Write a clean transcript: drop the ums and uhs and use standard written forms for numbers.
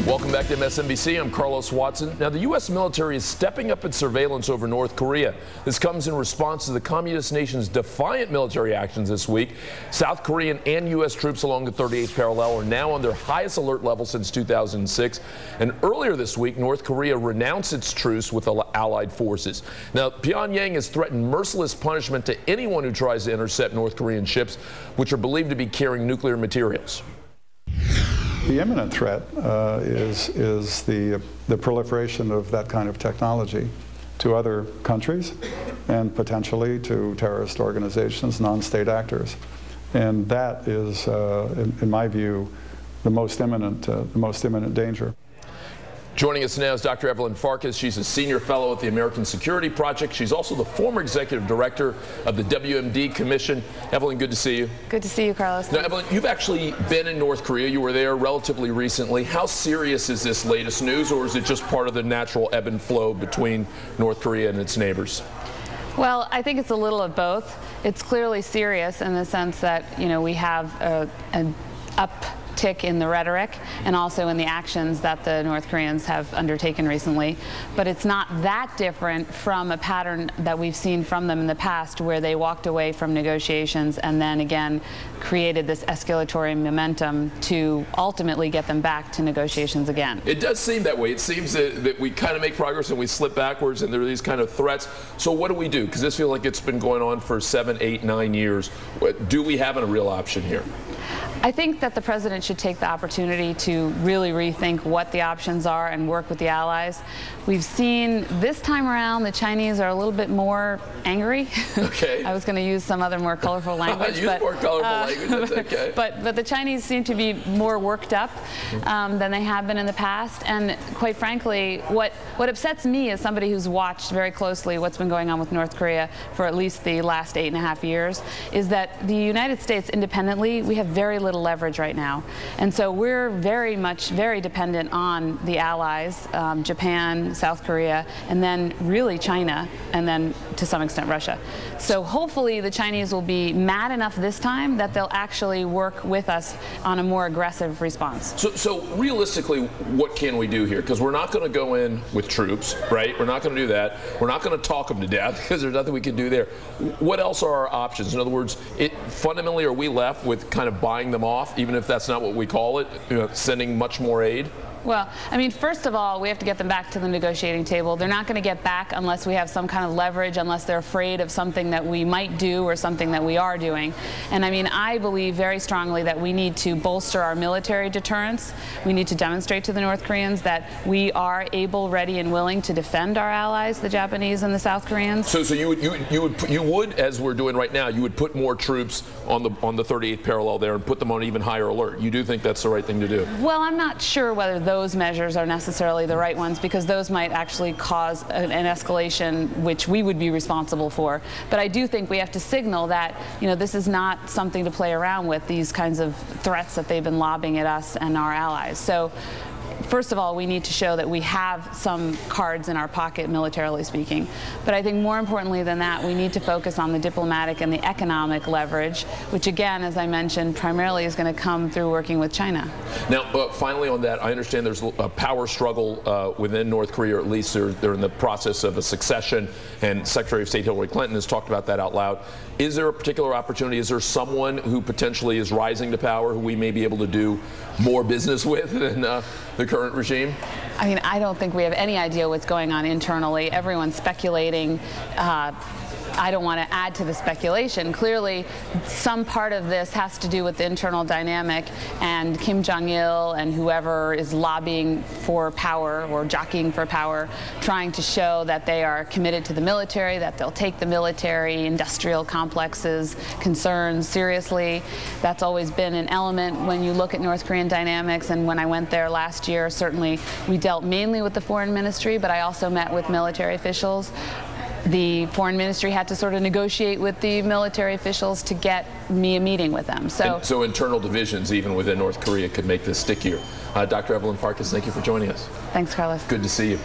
Welcome back to MSNBC. I'm Carlos Watson. Now, the U.S. military is stepping up its surveillance over North Korea. This comes in response to the communist nation's defiant military actions this week. South Korean and U.S. troops along the 38th parallel are now on their highest alert level since 2006. And earlier this week, North Korea renounced its truce with allied forces. Now, Pyongyang has threatened merciless punishment to anyone who tries to intercept North Korean ships, which are believed to be carrying nuclear materials. The imminent threat is the proliferation of that kind of technology to other countries and potentially to terrorist organizations, non-state actors. And that is, in my view, the most imminent danger. Joining us now is Dr. Evelyn Farkas. She's a senior fellow at the American Security Project. She's also the former executive director of the WMD Commission. Evelyn, good to see you. Good to see you, Carlos. Now, Evelyn, you've actually been in North Korea. You were there relatively recently. How serious is this latest news, or is it just part of the natural ebb and flow between North Korea and its neighbors? Well, I think it's a little of both. It's clearly serious in the sense that, you know, we have an uptick in the rhetoric and also in the actions that the North Koreans have undertaken recently. But it's not that different from a pattern that we've seen from them in the past, where they walked away from negotiations and then again created this escalatory momentum to ultimately get them back to negotiations again. It does seem that way. It seems that we kind of make progress and we slip backwards, and there are these kind of threats. So what do we do? Because this feels like it's been going on for 7, 8, 9 years. Do we have a real option here? I think that the president should take the opportunity to really rethink what the options are and work with the allies. We've seen this time around the Chinese are a little bit more angry. Okay. I was going to use some other more colorful language. Use more colorful language, that's okay. But the Chinese seem to be more worked up than they have been in the past. And quite frankly, what upsets me as somebody who's watched very closely what's been going on with North Korea for at least the last 8.5 years is that the United States independently, we have very little leverage right now. And so we're very dependent on the allies, Japan, South Korea, and then really China, and then to some extent Russia. So hopefully the Chinese will be mad enough this time that they'll actually work with us on a more aggressive response. So realistically, what can we do here? Because we're not going to go in with troops, right? We're not going to do that. We're not going to talk them to death because there's nothing we can do there. What else are our options? In other words, fundamentally, are we left with kind of buying them off, even if that's not what we call it, sending much more aid? Well, I mean, first of all, we have to get them back to the negotiating table. They're not going to get back unless we have some kind of leverage, unless they're afraid of something that we might do or something that we are doing. And I mean, I believe very strongly that we need to bolster our military deterrence. We need to demonstrate to the North Koreans that we are able, ready, and willing to defend our allies, the Japanese and the South Koreans. So you would, as we're doing right now, you would put more troops on the 38th parallel there and put them on even higher alert. You do think that's the right thing to do? Well, I'm not sure whether those measures are necessarily the right ones, because those might actually cause an escalation which we would be responsible for. But I do think we have to signal that, you know, this is not something to play around with, these kinds of threats that they've been lobbing at us and our allies. So first of all, we need to show that we have some cards in our pocket, militarily speaking. But I think more importantly than that, we need to focus on the diplomatic and the economic leverage, which again, as I mentioned, primarily is going to come through working with China. Now, finally on that, I understand there's a power struggle within North Korea, or at least they're in the process of a succession, and Secretary of State Hillary Clinton has talked about that out loud. Is there a particular opportunity? Is there someone who potentially is rising to power who we may be able to do more business with than the current regime? I mean, I don't think we have any idea what's going on internally. Everyone's speculating. I don't want to add to the speculation. Clearly, some part of this has to do with the internal dynamic, and Kim Jong-il and whoever is lobbying for power or jockeying for power, trying to show that they are committed to the military, that they'll take the military industrial complexes concerns seriously. That's always been an element when you look at North Korean dynamics, and when I went there last year, certainly we dealt mainly with the foreign ministry, but I also met with military officials. The foreign ministry had to sort of negotiate with the military officials to get me a meeting with them. So internal divisions even within North Korea could make this stickier. Dr. Evelyn Farkas, thank you for joining us. Thanks, Carlos. Good to see you.